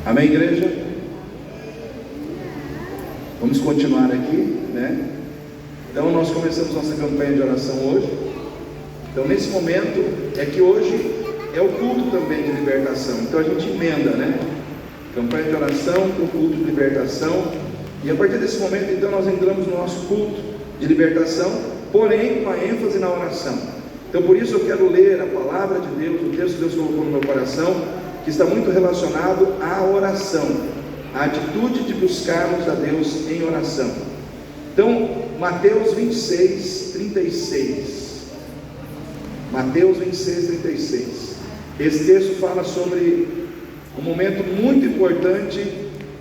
Amém, igreja? Vamos continuar aqui, né? Então nós começamos nossa campanha de oração hoje. Então nesse momento é que hoje é o culto também de libertação. Então a gente emenda, né? Campanha de oração com o culto de libertação. E a partir desse momento então nós entramos no nosso culto de libertação, porém com a ênfase na oração. Então por isso eu quero ler a palavra de Deus, o texto que Deus colocou no meu coração, que está muito relacionado à oração, a atitude de buscarmos a Deus em oração. Então, Mateus 26, 36. Mateus 26, 36. Esse texto fala sobre um momento muito importante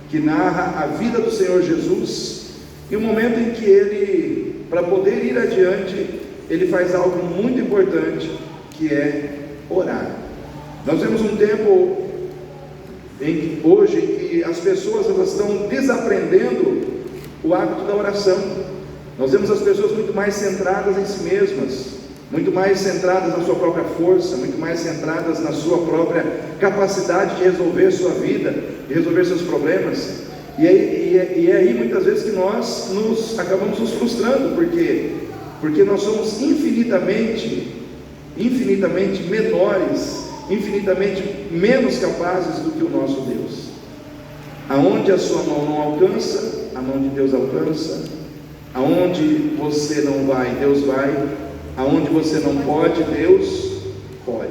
que narra a vida do Senhor Jesus, e um momento em que ele, para poder ir adiante, ele faz algo muito importante, que é orar. Nós temos um tempo hoje que as pessoas elas estão desaprendendo o hábito da oração. Nós vemos as pessoas muito mais centradas em si mesmas, muito mais centradas na sua própria força, muito mais centradas na sua própria capacidade de resolver sua vida, de resolver seus problemas. E é aí muitas vezes que nós acabamos nos frustrando, porque nós somos infinitamente menores, infinitamente menos capazes do que o nosso Deus. Aonde a sua mão não alcança, a mão de Deus alcança. Aonde você não vai, Deus vai. Aonde você não pode, Deus pode.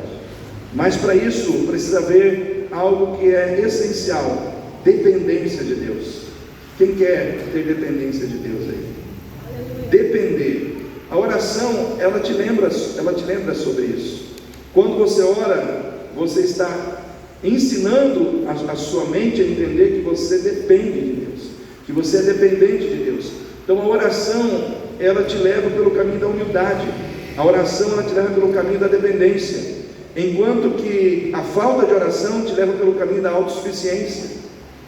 Mas para isso precisa haver algo que é essencial: dependência de Deus. Quem quer ter dependência de Deus aí? Depender. A oração, ela te lembra sobre isso. Quando você ora, você está ensinando a sua mente a entender que você depende de Deus, que você é dependente de Deus. Então a oração, ela te leva pelo caminho da humildade. A oração, ela te leva pelo caminho da dependência, enquanto que a falta de oração te leva pelo caminho da autossuficiência,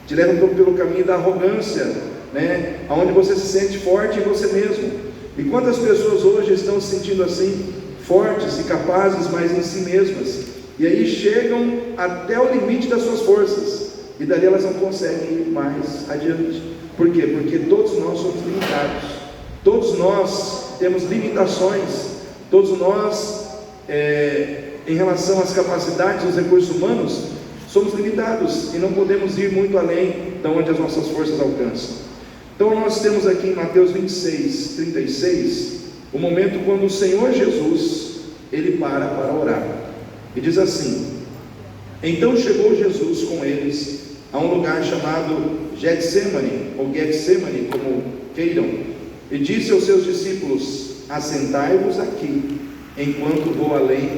te leva pelo caminho da arrogância, né? Onde você se sente forte em você mesmo. E quantas pessoas hoje estão se sentindo assim, fortes e capazes, mas em si mesmas, e aí chegam até o limite das suas forças, e dali elas não conseguem ir mais adiante. Por quê? Porque todos nós somos limitados, todos nós temos limitações, todos nós, em relação às capacidades dos recursos humanos, somos limitados, e não podemos ir muito além de onde as nossas forças alcançam. Então nós temos aqui em Mateus 26, 36, o momento quando o Senhor Jesus, ele para orar, e diz assim: então chegou Jesus com eles a um lugar chamado Getsemane, ou Getsemane, como queiram, e disse aos seus discípulos: assentai-vos aqui, enquanto vou além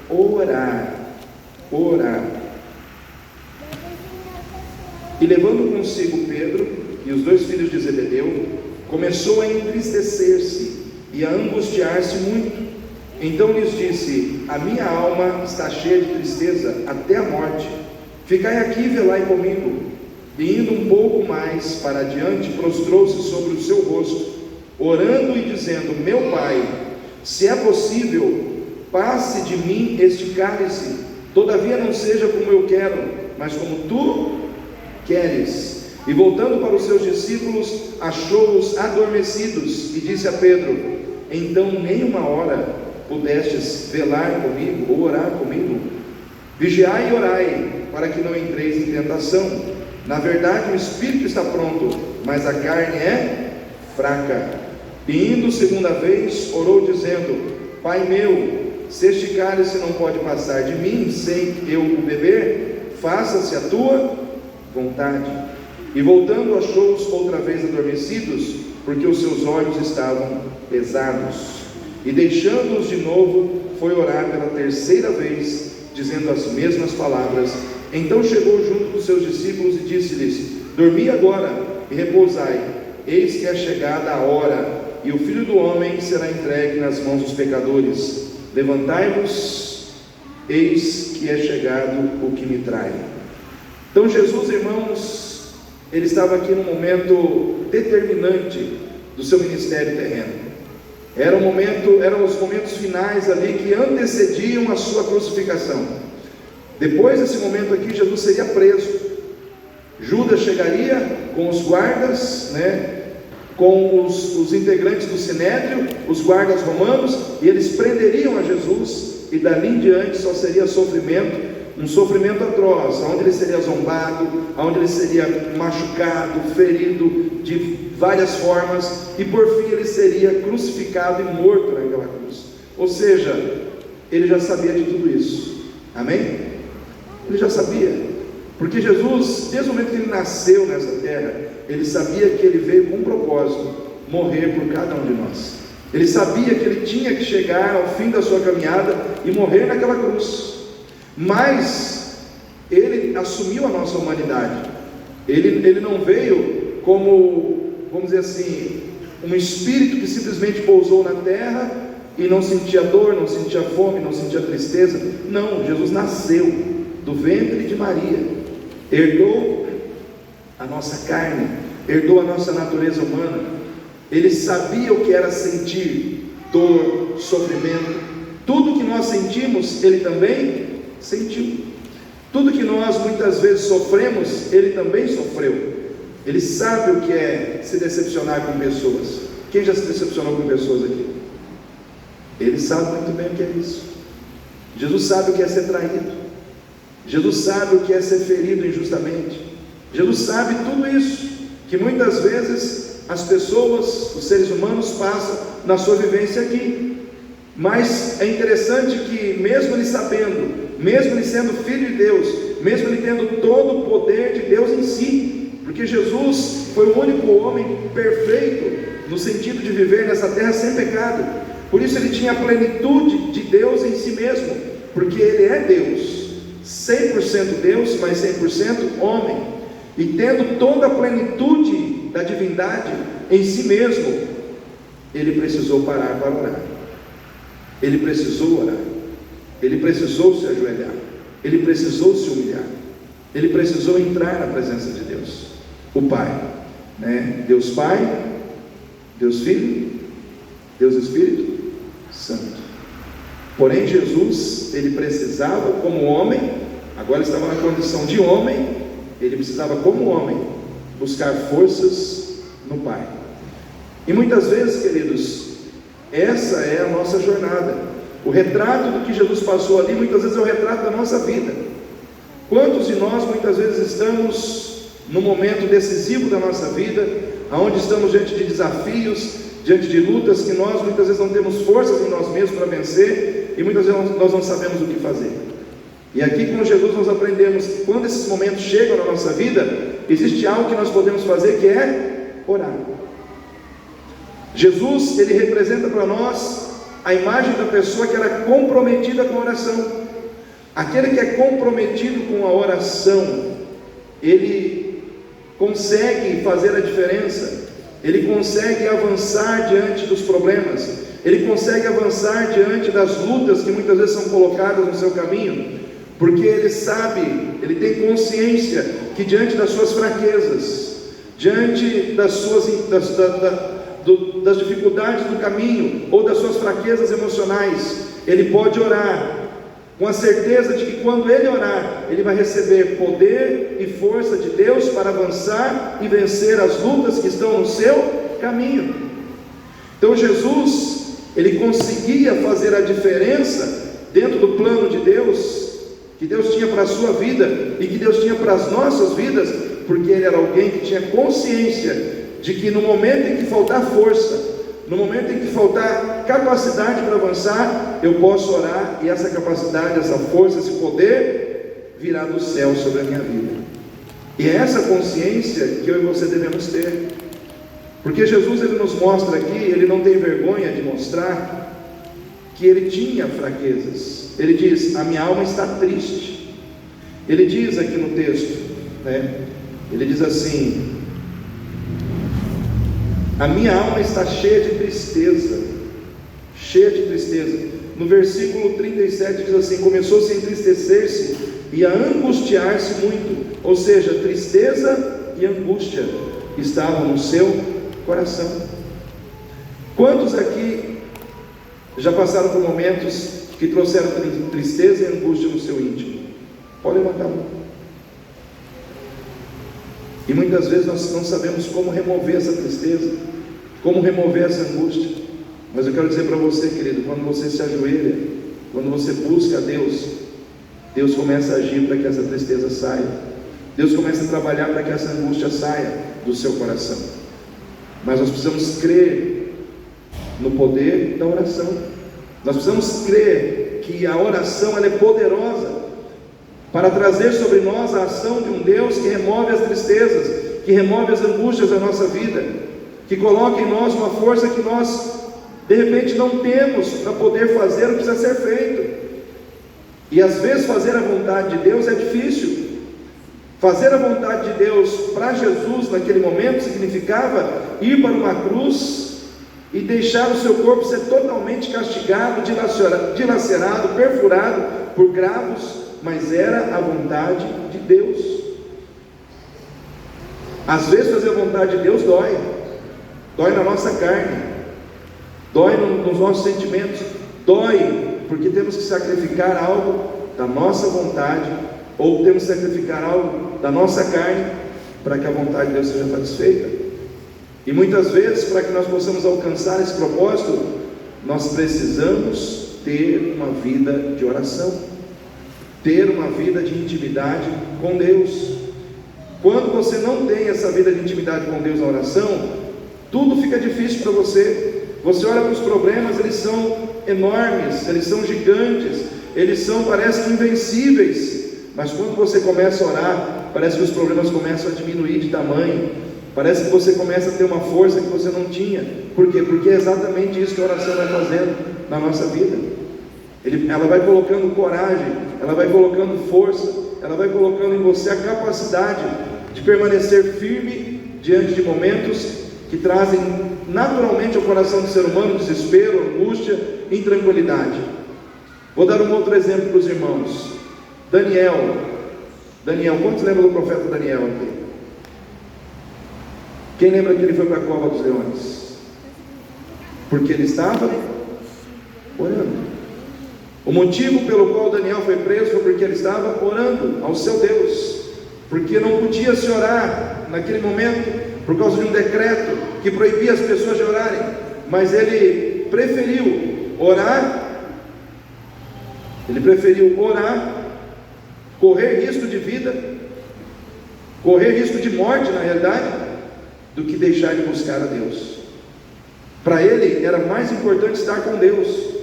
orar. E levando consigo Pedro e os dois filhos de Zebedeu, começou a entristecer-se e a angustiar-se muito. Então lhes disse: a minha alma está cheia de tristeza até a morte, ficai aqui e velai comigo. E indo um pouco mais para adiante, prostrou-se sobre o seu rosto, orando e dizendo: meu Pai, se é possível, passe de mim este cálice, todavia não seja como eu quero, mas como tu queres. E voltando para os seus discípulos, achou-os adormecidos, e disse a Pedro: então nem uma hora pudestes velar comigo, ou orar comigo? Vigiai e orai, para que não entreis em tentação. Na verdade o espírito está pronto, mas a carne é fraca. E indo segunda vez, orou dizendo: Pai meu, se este cálice não pode passar de mim sem eu o beber, faça-se a tua vontade. E voltando, achou-os outra vez adormecidos, porque os seus olhos estavam pesados. E deixando-os de novo, foi orar pela terceira vez, dizendo as mesmas palavras. Então chegou junto dos seus discípulos e disse-lhes: dormi agora e repousai, eis que é chegada a hora, e o Filho do Homem será entregue nas mãos dos pecadores. Levantai-vos, eis que é chegado o que me trai. Então Jesus, irmãos, ele estava aqui num momento determinante do seu ministério terreno. Eram os momentos finais ali que antecediam a sua crucificação. Depois desse momento aqui, Jesus seria preso. Judas chegaria com os guardas, com os integrantes do Sinédrio, os guardas romanos, e eles prenderiam a Jesus, e dali em diante só seria sofrimento, um sofrimento atroz, onde ele seria zombado, onde ele seria machucado, ferido de várias formas, e por fim ele seria crucificado e morto naquela cruz. Ou seja, ele já sabia de tudo isso, amém? Ele já sabia, porque Jesus, desde o momento que ele nasceu nessa terra, ele sabia que ele veio com um propósito, morrer por cada um de nós. Ele sabia que ele tinha que chegar ao fim da sua caminhada e morrer naquela cruz, mas ele assumiu a nossa humanidade. Ele não veio como, vamos dizer assim, um espírito que simplesmente pousou na terra e não sentia dor, não sentia fome, não sentia tristeza. Não, Jesus nasceu do ventre de Maria, herdou a nossa carne, herdou a nossa natureza humana. Ele sabia o que era sentir dor, sofrimento. Tudo que nós sentimos, ele também sentiu. Tudo que nós muitas vezes sofremos, ele também sofreu. Ele sabe o que é se decepcionar com pessoas. Quem já se decepcionou com pessoas aqui? Ele sabe muito bem o que é isso. Jesus sabe o que é ser traído. Jesus sabe o que é ser ferido injustamente. Jesus sabe tudo isso, que muitas vezes as pessoas, os seres humanos passam na sua vivência aqui. Mas é interessante que mesmo ele sabendo, mesmo ele sendo filho de Deus, mesmo ele tendo todo o poder de Deus em si, porque Jesus foi o único homem perfeito no sentido de viver nessa terra sem pecado, por isso ele tinha a plenitude de Deus em si mesmo, porque ele é Deus, 100% Deus, mas 100% homem, e tendo toda a plenitude da divindade em si mesmo, ele precisou parar para orar. Ele precisou orar, ele precisou se ajoelhar, ele precisou se humilhar, ele precisou entrar na presença de Deus, o Pai, Deus Pai, Deus Filho, Deus Espírito Santo. Porém Jesus, ele precisava como homem, agora estava na condição de homem, ele precisava como homem buscar forças no Pai. E muitas vezes, queridos, essa é a nossa jornada. O retrato do que Jesus passou ali, muitas vezes é o retrato da nossa vida. Quantos de nós muitas vezes estamos no momento decisivo da nossa vida, onde estamos diante de desafios, diante de lutas que nós muitas vezes não temos forças em nós mesmos para vencer, e muitas vezes nós não sabemos o que fazer. E aqui com Jesus nós aprendemos que quando esses momentos chegam na nossa vida, existe algo que nós podemos fazer, que é orar. Jesus, ele representa para nós a imagem da pessoa que era comprometida com a oração. Aquele que é comprometido com a oração, ele consegue fazer a diferença, ele consegue avançar diante dos problemas, ele consegue avançar diante das lutas que muitas vezes são colocadas no seu caminho, porque ele sabe, ele tem consciência que diante das suas fraquezas, diante das suas das dificuldades do caminho, ou das suas fraquezas emocionais, ele pode orar, com a certeza de que quando ele orar, ele vai receber poder e força de Deus para avançar e vencer as lutas que estão no seu caminho. Então Jesus, ele conseguia fazer a diferença dentro do plano de Deus, que Deus tinha para a sua vida, e que Deus tinha para as nossas vidas, porque ele era alguém que tinha consciência de que no momento em que faltar força, no momento em que faltar capacidade para avançar, eu posso orar, e essa capacidade, essa força, esse poder virá do céu sobre a minha vida. E é essa consciência que eu e você devemos ter, porque Jesus, ele nos mostra aqui, ele não tem vergonha de mostrar que ele tinha fraquezas. Ele diz: a minha alma está triste. Ele diz aqui no texto, ele diz assim: a minha alma está cheia de tristeza, cheia de tristeza. No versículo 37 diz assim: começou-se a entristecer-se e a angustiar-se muito, ou seja, tristeza e angústia estavam no seu coração. Quantos aqui já passaram por momentos que trouxeram tristeza e angústia no seu íntimo? Pode levantar a mão. E muitas vezes nós não sabemos como remover essa tristeza, como remover essa angústia. Mas eu quero dizer para você, querido, quando você se ajoelha, quando você busca a Deus, Deus começa a agir para que essa tristeza saia. Deus começa a trabalhar para que essa angústia saia do seu coração. Mas nós precisamos crer no poder da oração. Nós precisamos crer que a oração ela é poderosa para trazer sobre nós a ação de um Deus que remove as tristezas, que remove as angústias da nossa vida, que coloca em nós uma força que nós de repente não temos para poder fazer o que precisa ser feito. E às vezes fazer a vontade de Deus é difícil. Fazer a vontade de Deus para Jesus naquele momento significava ir para uma cruz e deixar o seu corpo ser totalmente castigado, dilacerado, perfurado por cravos, mas era a vontade de Deus. Às vezes fazer a vontade de Deus dói na nossa carne, dói nos nossos sentimentos, dói porque temos que sacrificar algo da nossa vontade, ou temos que sacrificar algo da nossa carne, para que a vontade de Deus seja satisfeita. E muitas vezes, para que nós possamos alcançar esse propósito, nós precisamos ter uma vida de oração, ter uma vida de intimidade com Deus. Quando você não tem essa vida de intimidade com Deus na oração, tudo fica difícil para você. Você olha para os problemas, eles são enormes, eles são gigantes, eles são, parece que invencíveis. Mas quando você começa a orar, parece que os problemas começam a diminuir de tamanho, parece que você começa a ter uma força que você não tinha. Por quê? Porque é exatamente isso que a oração vai fazendo na nossa vida. Ela vai colocando coragem, ela vai colocando força, ela vai colocando em você a capacidade de permanecer firme diante de momentos que trazem naturalmente ao coração do ser humano desespero, angústia, intranquilidade. Vou dar um outro exemplo para os irmãos. Daniel, quantos lembram do profeta Daniel aqui? Quem lembra que ele foi para a cova dos leões? Porque ele estava orando. O motivo pelo qual Daniel foi preso foi porque ele estava orando ao seu Deus, porque não podia se orar naquele momento, por causa de um decreto que proibia as pessoas de orarem, mas ele preferiu orar, correr risco de vida, correr risco de morte na realidade, do que deixar de buscar a Deus. Para ele era mais importante estar com Deus,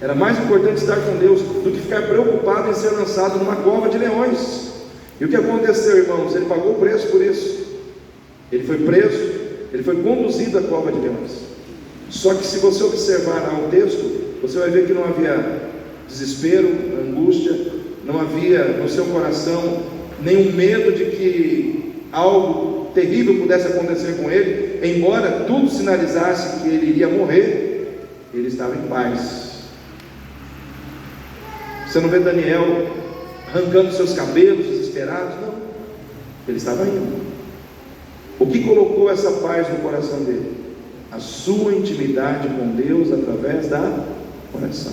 era mais importante estar com Deus do que ficar preocupado em ser lançado numa cova de leões. E o que aconteceu, irmãos? Ele pagou o preço por isso. Ele foi preso, ele foi conduzido à cova de leões. Só que se você observar o texto, você vai ver que não havia desespero, angústia, não havia no seu coração nenhum medo de que algo terrível pudesse acontecer com ele. Embora tudo sinalizasse que ele iria morrer, ele estava em paz. Você não vê Daniel arrancando seus cabelos desesperados, não. Ele estava indo. O que colocou essa paz no coração dele? A sua intimidade com Deus através da oração.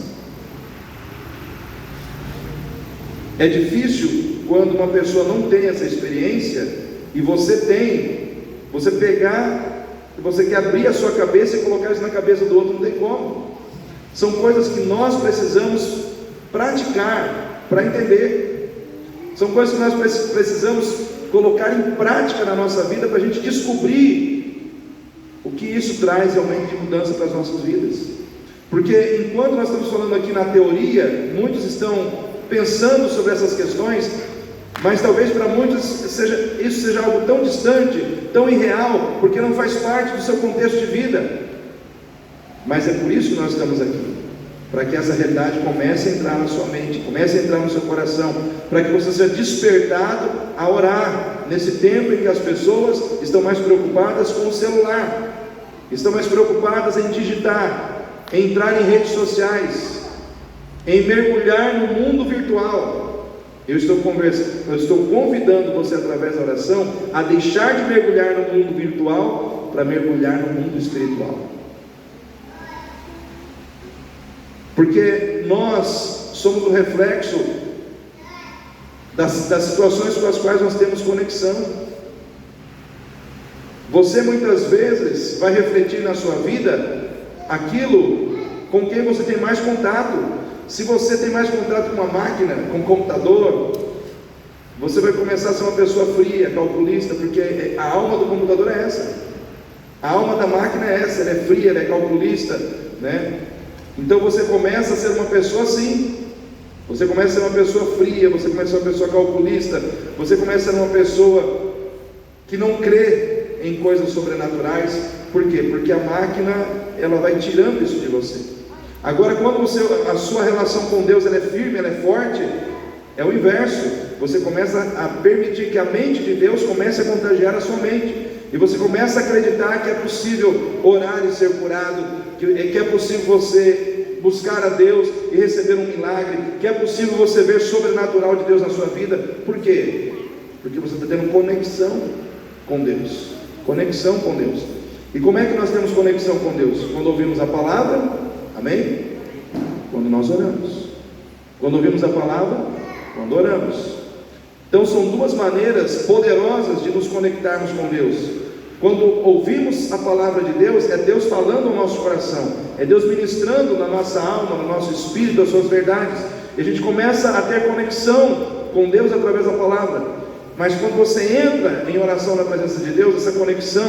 É difícil quando uma pessoa não tem essa experiência e você pegar, você quer abrir a sua cabeça e colocar isso na cabeça do outro, não tem como. São coisas que nós precisamos praticar para entender. São coisas que nós precisamos colocar em prática na nossa vida para a gente descobrir o que isso traz realmente de mudança para as nossas vidas. Porque enquanto nós estamos falando aqui na teoria, muitos estão pensando sobre essas questões, mas talvez para muitos isso seja algo tão distante, tão irreal, porque não faz parte do seu contexto de vida. Mas é por isso que nós estamos aqui, para que essa realidade comece a entrar na sua mente, comece a entrar no seu coração, para que você seja despertado a orar, nesse tempo em que as pessoas estão mais preocupadas com o celular, estão mais preocupadas em digitar, em entrar em redes sociais, em mergulhar no mundo virtual. Eu estou convidando você através da oração a deixar de mergulhar no mundo virtual para mergulhar no mundo espiritual. Porque nós somos o reflexo das situações com as quais nós temos conexão. Você muitas vezes vai refletir na sua vida aquilo com quem você tem mais contato. Se você tem mais contato com uma máquina, com um computador, você vai começar a ser uma pessoa fria, calculista, porque a alma do computador é essa. A alma da máquina é essa, ela é fria, ela é calculista, né? Então você começa a ser uma pessoa assim. Você começa a ser uma pessoa fria, você começa a ser uma pessoa calculista, você começa a ser uma pessoa que não crê em coisas sobrenaturais. Por quê? Porque a máquina, ela vai tirando isso de você. Agora, quando a sua relação com Deus ela é firme, ela é forte, é o inverso. Você começa a permitir que a mente de Deus comece a contagiar a sua mente, e você começa a acreditar que é possível orar e ser curado, que é possível você buscar a Deus e receber um milagre, que é possível você ver o sobrenatural de Deus na sua vida. Por quê? Porque você está tendo conexão com Deus. Conexão com Deus. E como é que nós temos conexão com Deus? Quando ouvimos a palavra, amém? Quando nós oramos. Quando ouvimos a palavra, quando oramos. Então são duas maneiras poderosas de nos conectarmos com Deus. Quando ouvimos a palavra de Deus, é Deus falando ao nosso coração, é Deus ministrando na nossa alma, no nosso espírito, as suas verdades, e a gente começa a ter conexão com Deus através da palavra. Mas quando você entra em oração na presença de Deus, essa conexão,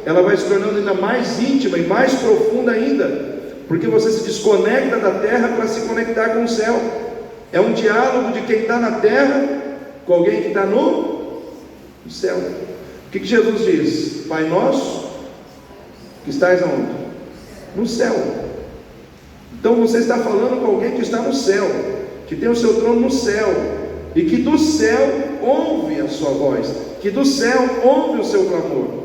ela vai se tornando ainda mais íntima e mais profunda ainda, porque você se desconecta da terra para se conectar com o céu. É um diálogo de quem está na terra com alguém que está no céu. O que Jesus diz? Pai nosso, que estás aonde? No céu. Então você está falando com alguém que está no céu, que tem o seu trono no céu, e que do céu ouve a sua voz, que do céu ouve o seu clamor.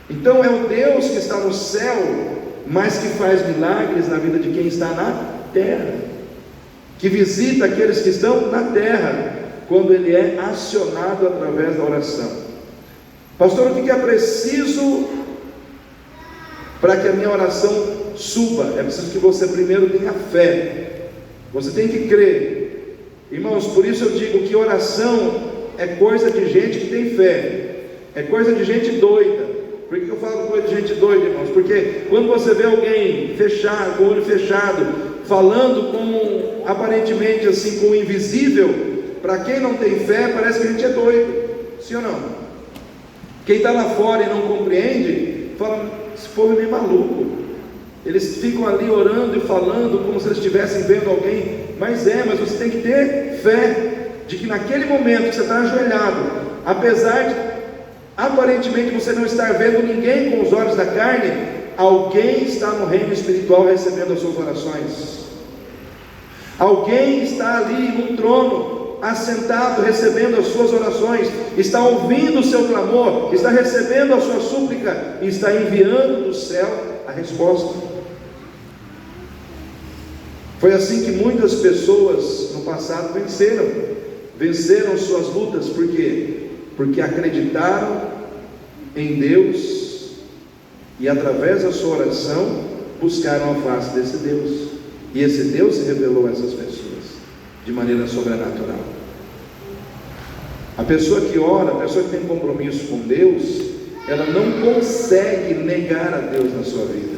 Então é o Deus que está no céu, mas que faz milagres na vida de quem está na terra, que visita aqueles que estão na terra, quando ele é acionado através da oração. Pastor, o que é preciso para que a minha oração suba? É preciso que você primeiro tenha fé. Você tem que crer. Irmãos, por isso eu digo que oração é coisa de gente que tem fé, é coisa de gente doida. Por que eu falo coisa de gente doida, irmãos? Porque quando você vê alguém fechado, com o olho fechado, falando como aparentemente assim, com o invisível, para quem não tem fé, parece que a gente é doido. Sim ou não? Quem está lá fora e não compreende, fala, esse povo é meio maluco. Eles ficam ali orando e falando como se eles estivessem vendo alguém. Mas você tem que ter fé de que naquele momento que você está ajoelhado, apesar de aparentemente você não estar vendo ninguém com os olhos da carne, alguém está no reino espiritual recebendo as suas orações. Alguém está ali num trono, assentado, recebendo as suas orações, está ouvindo o seu clamor, está recebendo a sua súplica e está enviando do céu a resposta. Foi assim que muitas pessoas no passado venceram suas lutas. Por quê? Porque acreditaram em Deus e através da sua oração buscaram a face desse Deus, e esse Deus se revelou a essas pessoas de maneira sobrenatural. A pessoa que ora, a pessoa que tem compromisso com Deus, ela não consegue negar a Deus na sua vida.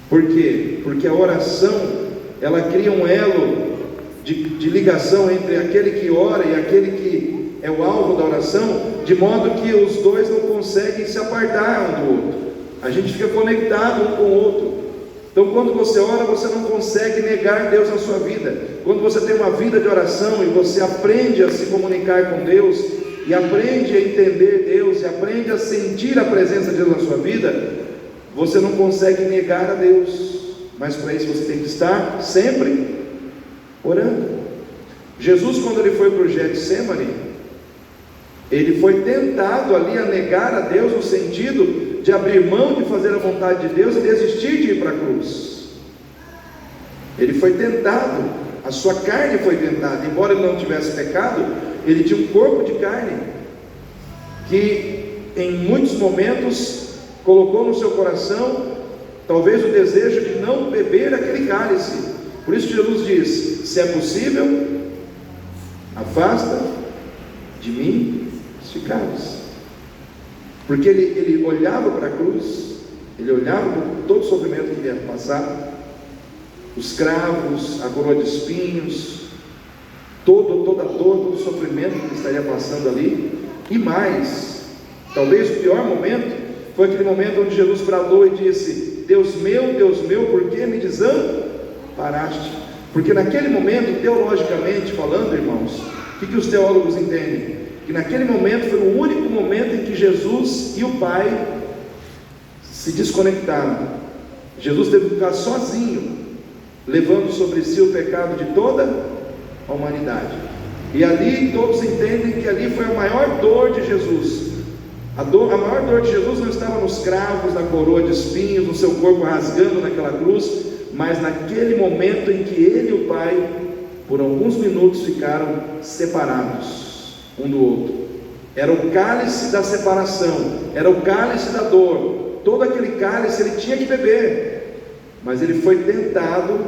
Por quê? Porque a oração, ela cria um elo de ligação entre aquele que ora e aquele que é o alvo da oração, de modo que os dois não conseguem se apartar um do outro. A gente fica conectado um com o outro. Então quando você ora, você não consegue negar Deus na sua vida. Quando você tem uma vida de oração e você aprende a se comunicar com Deus, e aprende a entender Deus, e aprende a sentir a presença de Deus na sua vida, você não consegue negar a Deus. Mas para isso você tem que estar sempre orando. Jesus, quando ele foi para o Getsemane, ele foi tentado ali a negar a Deus, no sentido de abrir mão de fazer a vontade de Deus e desistir de ir para a cruz. Ele foi tentado, a sua carne foi tentada. Embora ele não tivesse pecado, ele tinha um corpo de carne que em muitos momentos colocou no seu coração talvez o desejo de não beber aquele cálice. Por isso Jesus diz: se é possível, afasta de mim este cálice. porque ele olhava para a cruz, ele olhava para todo o sofrimento que ele ia passar, os cravos, a coroa de espinhos, toda a dor, todo o sofrimento que ele estaria passando ali, e mais, talvez o pior momento, foi aquele momento onde Jesus bradou e disse: Deus meu, por que me desamparaste? Porque naquele momento, teologicamente falando, irmãos, o que os teólogos entendem? Que naquele momento foi o único momento em que Jesus e o Pai se desconectaram. Jesus teve que ficar sozinho, levando sobre si o pecado de toda a humanidade. E ali todos entendem que ali foi a maior dor de Jesus. A maior dor de Jesus não estava nos cravos, na coroa de espinhos, no seu corpo rasgando naquela cruz, mas naquele momento em que ele e o Pai, por alguns minutos, ficaram separados um do outro. Era o cálice da separação, era o cálice da dor. Todo aquele cálice ele tinha que beber, mas ele foi tentado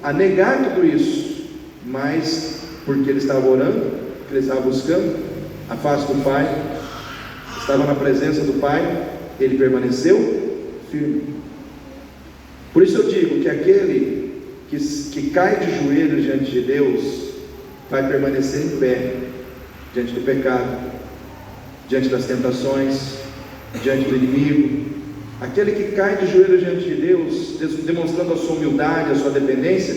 a negar tudo isso, mas porque ele estava orando, porque ele estava buscando a face do Pai, estava na presença do Pai, ele permaneceu firme. Por isso eu digo que aquele que cai de joelhos diante de Deus vai permanecer em pé diante do pecado, diante das tentações, diante do inimigo. Aquele que cai de joelhos diante de Deus, demonstrando a sua humildade, a sua dependência,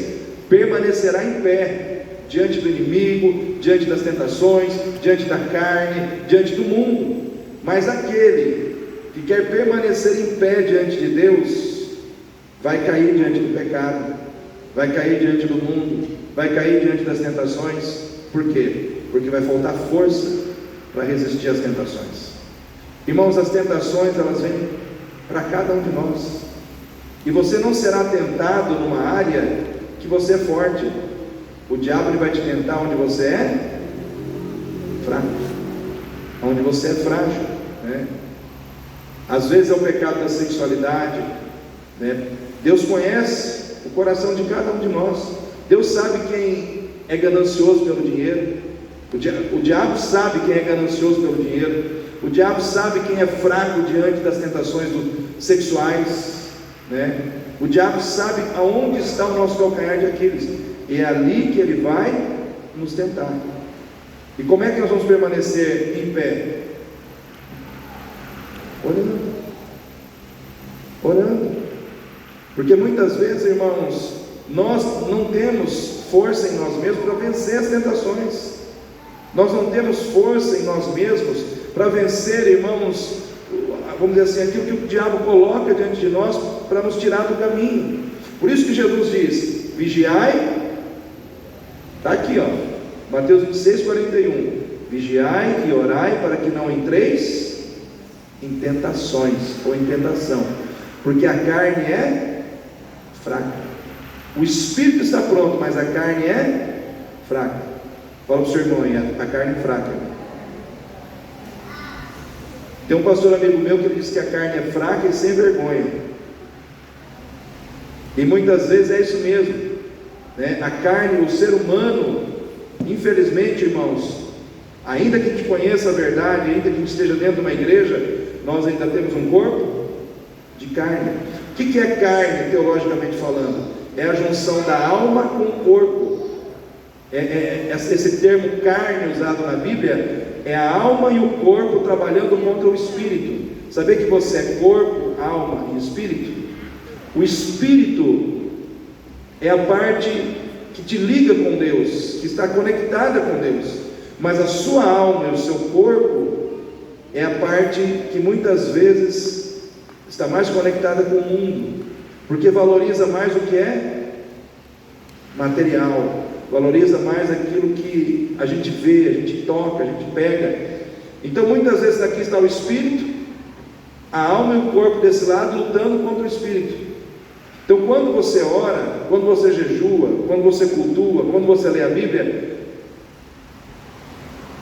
permanecerá em pé diante do inimigo, diante das tentações, diante da carne, diante do mundo. Mas aquele que quer permanecer em pé diante de Deus vai cair diante do pecado, vai cair diante do mundo, vai cair diante das tentações. Por quê? Porque vai faltar força para resistir às tentações. Irmãos, as tentações elas vêm para cada um de nós, e você não será tentado numa área que você é forte. O diabo ele vai te tentar onde você é fraco, onde você é frágil, né? Às vezes é o pecado da sexualidade, né? Deus conhece o coração de cada um de nós. Deus sabe quem é ganancioso pelo dinheiro. O diabo sabe quem é ganancioso pelo dinheiro. O diabo sabe quem é fraco diante das tentações sexuais, né? O diabo sabe aonde está o nosso calcanhar de Aquiles, e é ali que ele vai nos tentar. E como é que nós vamos permanecer em pé? Orando. Porque muitas vezes, irmãos, nós não temos força em nós mesmos para vencer as tentações. Nós não temos força em nós mesmos para vencer, irmãos, vamos dizer assim, aquilo que o diabo coloca diante de nós para nos tirar do caminho. Por isso que Jesus diz: vigiai, está aqui, ó, Mateus 26:41, vigiai e orai para que não entreis em tentações, ou em tentação, porque a carne é fraca. O espírito está pronto, mas a carne é fraca. Fala para o seu irmão aí, a carne é fraca. Tem um pastor amigo meu que ele diz que a carne é fraca e sem vergonha. E muitas vezes é isso mesmo, né? A carne, o ser humano, infelizmente, irmãos, ainda que a gente conheça a verdade, ainda que a gente esteja dentro de uma igreja, nós ainda temos um corpo de carne. O que é carne, teologicamente falando? É a junção da alma com o corpo. Esse termo carne usado na Bíblia é a alma e o corpo trabalhando contra o espírito. Saber que você é corpo, alma e espírito? O espírito é a parte que te liga com Deus, que está conectada com Deus. Mas a sua alma e o seu corpo é a parte que muitas vezes está mais conectada com o mundo, porque valoriza mais o que é material, valoriza mais aquilo que a gente vê, a gente toca, a gente pega. Então muitas vezes aqui está o espírito, a alma e o corpo desse lado lutando contra o espírito. Então quando você ora, quando você jejua, quando você cultua, quando você lê a Bíblia,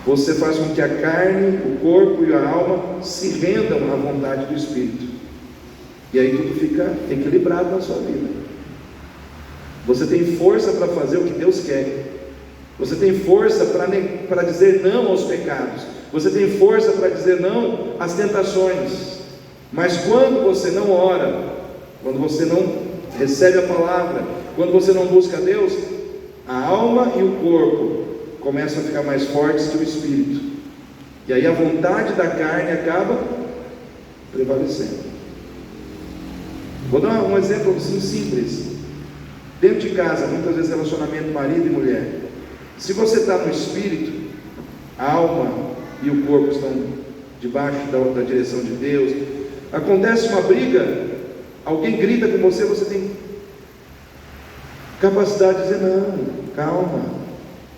você faz com que a carne, o corpo e a alma se rendam à vontade do espírito, e aí tudo fica equilibrado na sua vida. Você tem força para fazer o que Deus quer. Você tem força para dizer não aos pecados. você tem força para dizer não às tentações. Mas quando você não ora, quando você não recebe a palavra, quando você não busca Deus, a alma e o corpo começam a ficar mais fortes que o espírito, e aí a vontade da carne acaba prevalecendo. Vou dar um exemplo assim simples. Dentro de casa, muitas vezes relacionamento marido e mulher. Se você está no espírito, a alma e o corpo estão debaixo da direção de Deus, acontece uma briga, alguém grita com você, você tem capacidade de dizer: não, calma,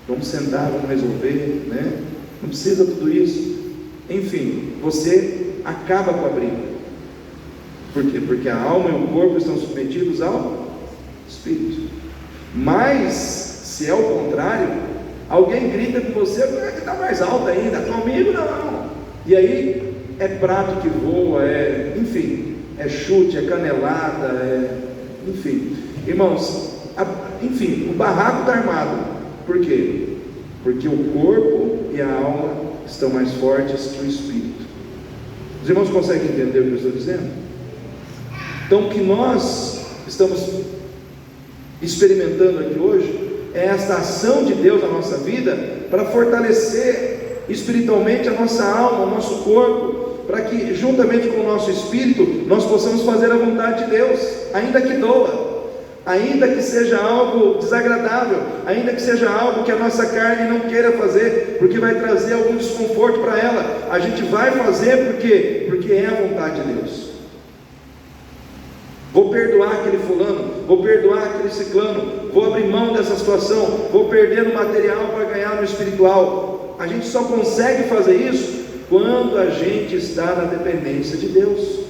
vamos sentar, vamos resolver, né? Não precisa tudo isso. Enfim, você acaba com a briga. Por quê? Porque a alma e o corpo estão submetidos ao espírito. Mas se é o contrário, alguém grita com você, está mais alto ainda, comigo não. E aí é prato que voa, enfim, é chute, é canelada, enfim, irmãos, enfim, o barraco está armado. Por quê? Porque o corpo e a alma estão mais fortes que o espírito. Os irmãos conseguem entender o que eu estou dizendo? Então, o que nós estamos experimentando aqui hoje é esta ação de Deus na nossa vida para fortalecer espiritualmente a nossa alma, o nosso corpo, para que juntamente com o nosso espírito nós possamos fazer a vontade de Deus, ainda que doa, ainda que seja algo desagradável, ainda que seja algo que a nossa carne não queira fazer, porque vai trazer algum desconforto para ela. A gente vai fazer porque é a vontade de Deus. Vou perdoar aquele fulano, vou perdoar aquele ciclano, vou abrir mão dessa situação, vou perder no material para ganhar no espiritual. A gente só consegue fazer isso quando a gente está na dependência de Deus.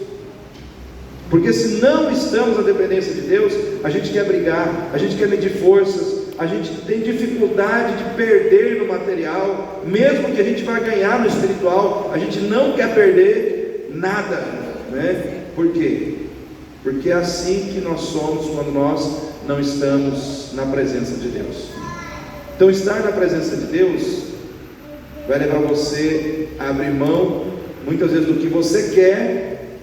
Porque se não estamos na dependência de Deus, a gente quer brigar, a gente quer medir forças, a gente tem dificuldade de perder no material, mesmo que a gente vá ganhar no espiritual, a gente não quer perder nada, né? Por quê? Porque é assim que nós somos quando nós não estamos na presença de Deus. Então, estar na presença de Deus vai levar você a abrir mão, muitas vezes, do que você quer,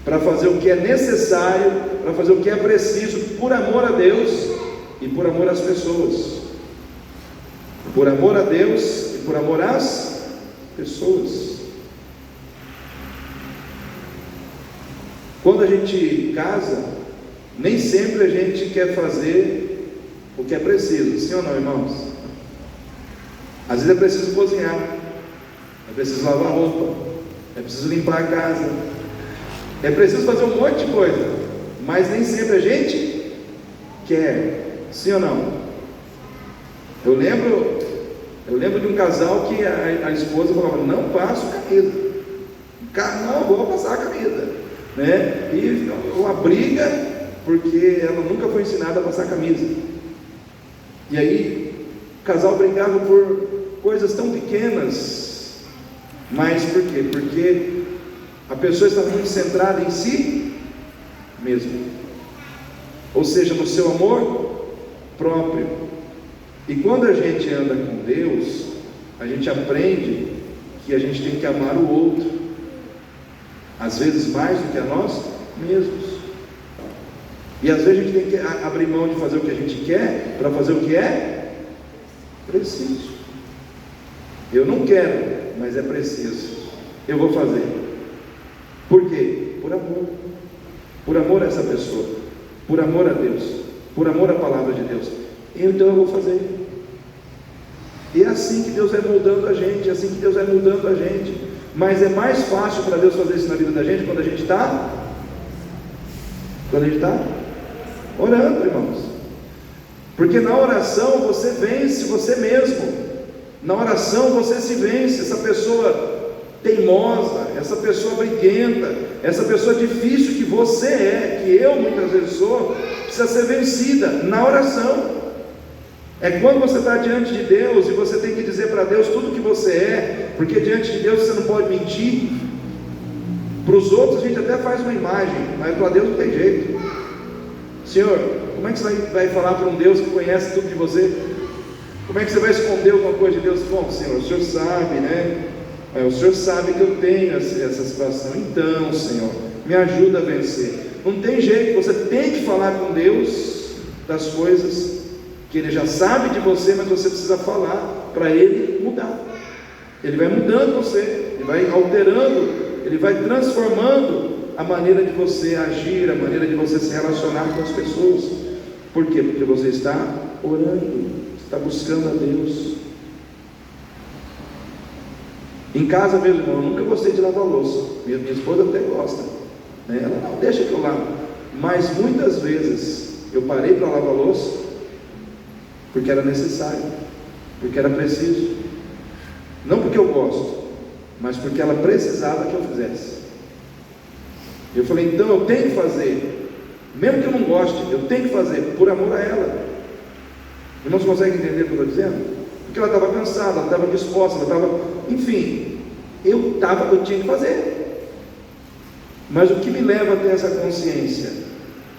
para fazer o que é necessário, para fazer o que é preciso, por amor a Deus e por amor às pessoas. Por amor a Deus e por amor às pessoas. Quando a gente casa, nem sempre a gente quer fazer o que é preciso, sim ou não, irmãos? Às vezes é preciso cozinhar, é preciso lavar roupa, é preciso limpar a casa, é preciso fazer um monte de coisa, mas nem sempre a gente quer, sim ou não? Eu lembro de um casal que a esposa falava: não passo camisa, não vou passar a camisa, né? E uma briga, porque ela nunca foi ensinada a passar camisa. E aí o casal brigava por coisas tão pequenas. Mas por quê? Porque a pessoa estava muito centrada em si mesma, ou seja, no seu amor próprio. E quando a gente anda com Deus, a gente aprende que a gente tem que amar o outro, às vezes mais do que a nós mesmos. E às vezes a gente tem que abrir mão de fazer o que a gente quer para fazer o que é preciso. Eu não quero, mas é preciso, eu vou fazer. Por quê? Por amor. Por amor a essa pessoa, por amor a Deus, por amor à palavra de Deus. Então eu vou fazer. E é assim que Deus vai moldando a gente, é assim que Deus vai mudando a gente. Mas é mais fácil para Deus fazer isso na vida da gente quando a gente está orando, irmãos. Porque na oração você vence você mesmo. Na oração você se vence. Essa pessoa teimosa, essa pessoa briguenta, essa pessoa difícil que você é, que eu muitas vezes sou, precisa ser vencida na oração. É quando você está diante de Deus e você tem que dizer para Deus tudo que você é, porque diante de Deus você não pode mentir. Para os outros a gente até faz uma imagem, mas para Deus não tem jeito. Senhor, como é que você vai falar para um Deus que conhece tudo de você? Como é que você vai esconder alguma coisa de Deus? Bom, Senhor, o Senhor sabe, né? O Senhor sabe que eu tenho essa situação. Então, Senhor, me ajuda a vencer. Não tem jeito, você tem que falar com Deus das coisas que Ele já sabe de você, mas você precisa falar para Ele mudar. Ele vai mudando você, Ele vai alterando, Ele vai transformando a maneira de você agir, a maneira de você se relacionar com as pessoas. Por quê? Porque você está orando, está buscando a Deus. Em casa mesmo, irmão, eu nunca gostei de lavar louça. Minha esposa até gosta, né? Ela não deixa que eu lavo, mas muitas vezes eu parei para lavar louça porque era necessário, porque era preciso, não porque eu gosto, mas porque ela precisava que eu fizesse. Eu falei, então eu tenho que fazer, mesmo que eu não goste, eu tenho que fazer por amor a ela. Irmãos, conseguem entender o que eu estou dizendo? Porque ela estava cansada, ela estava disposta, ela estava, enfim, eu tinha que fazer. Mas o que me leva a ter essa consciência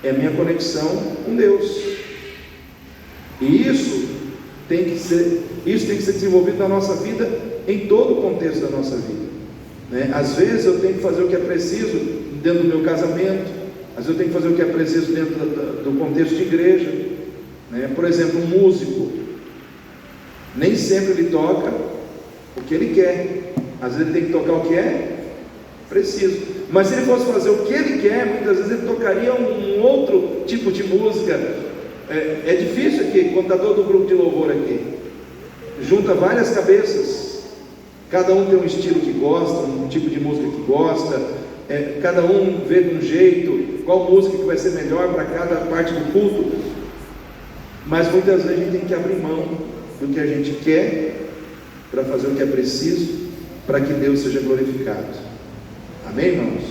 é a minha conexão com Deus. E isso tem que ser desenvolvido na nossa vida, em todo o contexto da nossa vida, né? Às vezes eu tenho que fazer o que é preciso dentro do meu casamento, às vezes eu tenho que fazer o que é preciso dentro do contexto de igreja, né? Por exemplo, um músico, nem sempre ele toca o que ele quer, às vezes ele tem que tocar o que é preciso, mas se ele fosse fazer o que ele quer, muitas vezes ele tocaria um outro tipo de música. É difícil aqui, quando está todo o grupo de louvor aqui, junta várias cabeças, cada um tem um estilo que gosta, um tipo de música que gosta, cada um vê de um jeito, qual música que vai ser melhor para cada parte do culto, mas muitas vezes a gente tem que abrir mão do que a gente quer, para fazer o que é preciso, para que Deus seja glorificado. Amém, irmãos?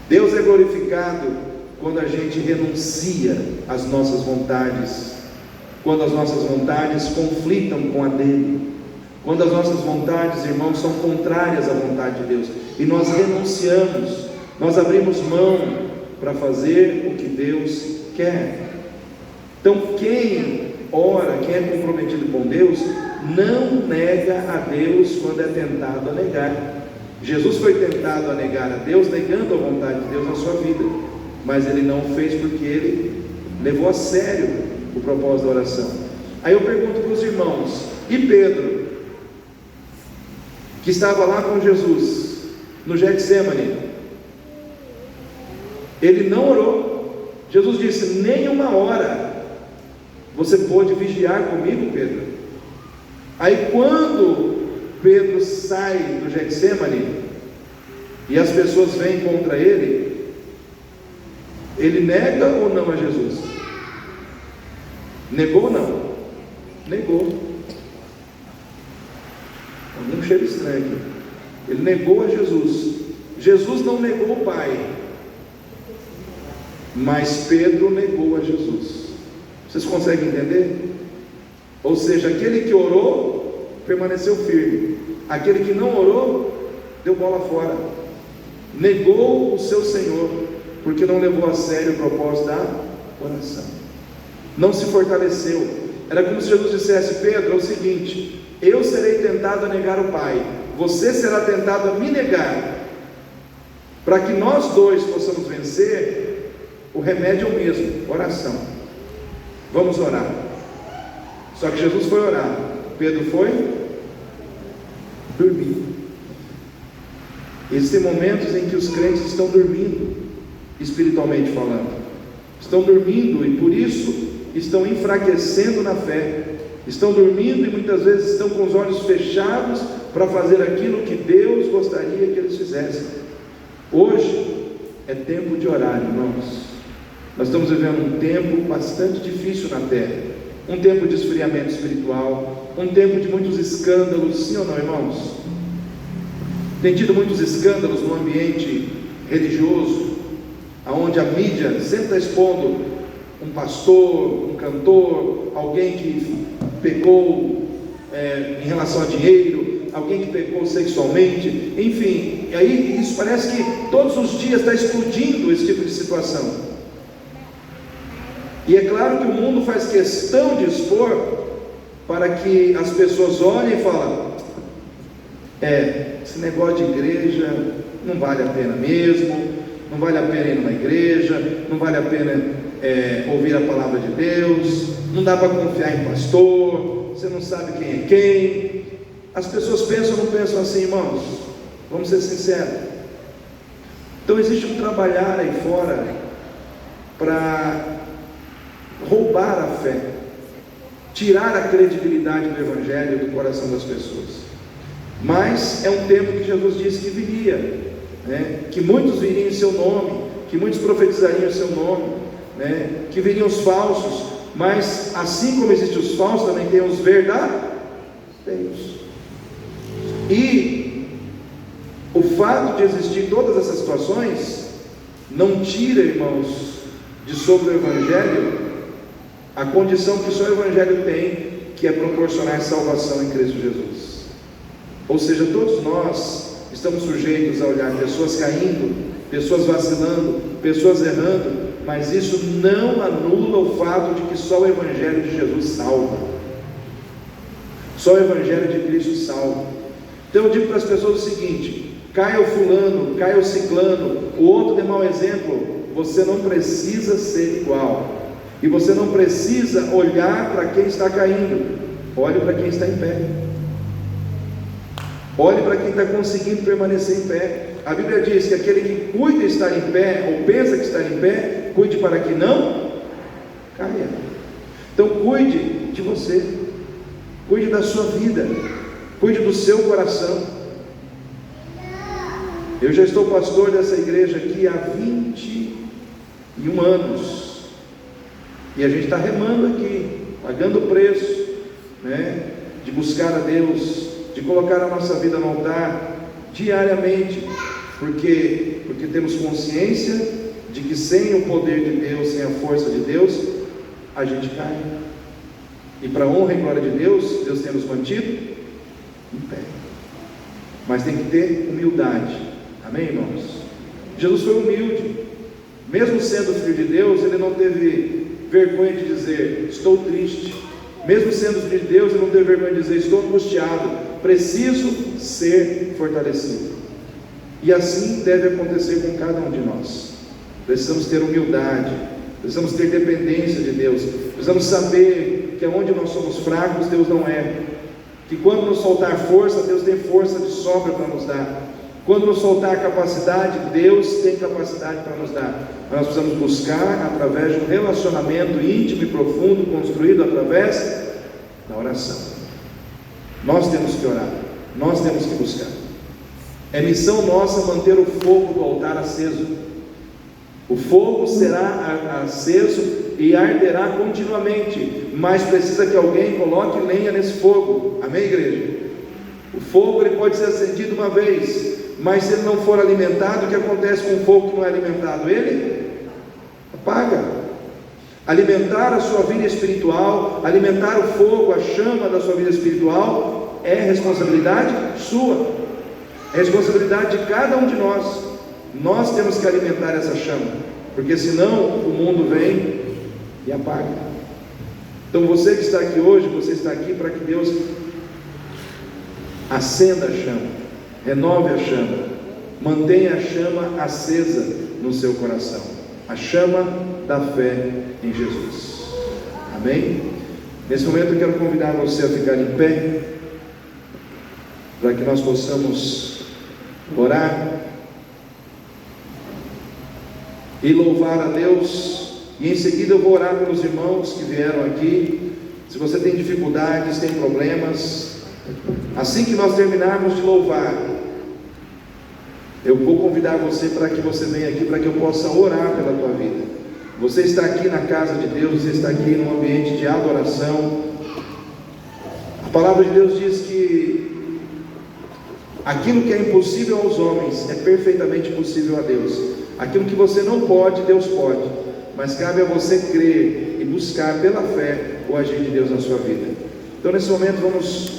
Deus é glorificado quando a gente renuncia às nossas vontades, quando as nossas vontades conflitam com a dele, quando as nossas vontades, irmãos, são contrárias à vontade de Deus, e nós renunciamos, nós abrimos mão para fazer o que Deus quer. Então, quem ora, quem é comprometido com Deus, não nega a Deus quando é tentado a negar. Jesus foi tentado a negar a Deus, negando a vontade de Deus na sua vida, mas ele não fez porque ele levou a sério o propósito da oração. Aí eu pergunto para os irmãos, e Pedro, que estava lá com Jesus no Getsemane, ele não orou. Jesus disse, nem uma hora você pôde vigiar comigo, Pedro. Aí quando Pedro sai do Getsemane e as pessoas vêm contra ele, ele nega ou não a Jesus? Negou ou não? Negou. Algum cheiro estranho aqui. Ele negou a Jesus. Jesus não negou o Pai, mas Pedro negou a Jesus. Vocês conseguem entender? Ou seja, aquele que orou permaneceu firme, aquele que não orou deu bola fora, negou o seu Senhor, porque não levou a sério o propósito da oração, não se fortaleceu. Era como se Jesus dissesse, Pedro, é o seguinte, eu serei tentado a negar o Pai, você será tentado a me negar, para que nós dois possamos vencer, o remédio é o mesmo, oração. Vamos orar. Só que Jesus foi orar, Pedro foi dormir. Existem momentos em que os crentes estão dormindo, espiritualmente falando, estão dormindo e por isso estão enfraquecendo na fé, estão dormindo e muitas vezes estão com os olhos fechados para fazer aquilo que Deus gostaria que eles fizessem. Hoje é tempo de orar, irmãos. Nós estamos vivendo um tempo bastante difícil na terra, um tempo de esfriamento espiritual, um tempo de muitos escândalos, sim ou não, irmãos? Tem tido muitos escândalos no ambiente religioso, onde a mídia sempre está expondo um pastor, um cantor, alguém que pecou em relação a dinheiro, alguém que pecou sexualmente, enfim, e aí isso parece que todos os dias está explodindo esse tipo de situação. E é claro que o mundo faz questão de expor para que as pessoas olhem e falem: esse negócio de igreja não vale a pena mesmo, não vale a pena ir numa igreja, não vale a pena ouvir a palavra de Deus, não dá para confiar em pastor, você não sabe quem é quem. As pessoas pensam ou não pensam assim, irmãos? Vamos ser sinceros. Então existe um trabalhar aí fora para roubar a fé, tirar a credibilidade do Evangelho do coração das pessoas. Mas é um tempo que Jesus disse que viria, que muitos viriam em seu nome, que muitos profetizariam em seu nome, que viriam os falsos, mas assim como existem os falsos, também tem os verdadeiros. E o fato de existir todas essas situações não tira, irmãos, de sobre o Evangelho a condição que só o Evangelho tem, que é proporcionar salvação em Cristo Jesus. Ou seja, todos nós estamos sujeitos a olhar pessoas caindo, pessoas vacilando, pessoas errando, mas isso não anula o fato de que só o Evangelho de Jesus salva. Só o Evangelho de Cristo salva. Então eu digo para as pessoas o seguinte: caia o fulano, caia o ciclano, o outro dê mau exemplo, você não precisa ser igual, e você não precisa olhar para quem está caindo, olhe para quem está em pé, olhe para quem está conseguindo permanecer em pé. A Bíblia diz que aquele que cuida estar em pé, ou pensa que está em pé, cuide para que não caia. Então cuide de você, cuide da sua vida, cuide do seu coração. Eu já estou pastor dessa igreja aqui há 21 anos, e a gente está remando aqui, pagando o preço, de buscar a Deus, de colocar a nossa vida no altar diariamente, porque temos consciência de que sem o poder de Deus, sem a força de Deus, a gente cai. E para a honra e glória de Deus, Deus tem nos mantido em pé. Mas tem que ter humildade. Amém, irmãos? Jesus foi humilde. Mesmo sendo filho de Deus, ele não teve vergonha de dizer: estou triste. Mesmo sendo filho de Deus, ele não teve vergonha de dizer: estou angustiado, preciso ser fortalecido. E assim deve acontecer com cada um de nós. Precisamos ter humildade, precisamos ter dependência de Deus, precisamos saber que onde nós somos fracos, Deus não é, que quando nos soltar força, Deus tem força de sobra para nos dar, quando nos soltar capacidade, Deus tem capacidade para nos dar. Mas nós precisamos buscar através de um relacionamento íntimo e profundo, construído através da oração. Nós temos que orar, nós temos que buscar. É missão nossa manter o fogo do altar aceso. O fogo será aceso e arderá continuamente, mas precisa que alguém coloque lenha nesse fogo. Amém, igreja? O fogo ele pode ser acendido uma vez, mas se ele não for alimentado, o que acontece com o fogo que não é alimentado? Ele apaga. Alimentar a sua vida espiritual, alimentar o fogo, a chama da sua vida espiritual, é responsabilidade sua, é responsabilidade de cada um de nós. Nós temos que alimentar essa chama, porque senão o mundo vem e apaga. Então você que está aqui hoje, você está aqui para que Deus acenda a chama, renove a chama, mantenha a chama acesa no seu coração, a chama da fé em Jesus. Amém? Nesse momento eu quero convidar você a ficar em pé, para que nós possamos orar e louvar a Deus, e em seguida eu vou orar pelos irmãos que vieram aqui. Se você tem dificuldades, tem problemas, assim que nós terminarmos de louvar, eu vou convidar você para que você venha aqui, para que eu possa orar pela tua vida. Você está aqui na casa de Deus, você está aqui num ambiente de adoração. A palavra de Deus diz que aquilo que é impossível aos homens é perfeitamente possível a Deus. Aquilo que você não pode, Deus pode, mas cabe a você crer e buscar pela fé o agir de Deus na sua vida. Então nesse momento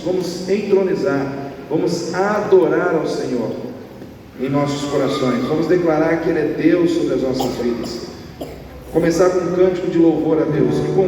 vamos entronizar, vamos adorar ao Senhor em nossos corações, vamos declarar que Ele é Deus sobre as nossas vidas. Começar com um cântico de louvor a Deus.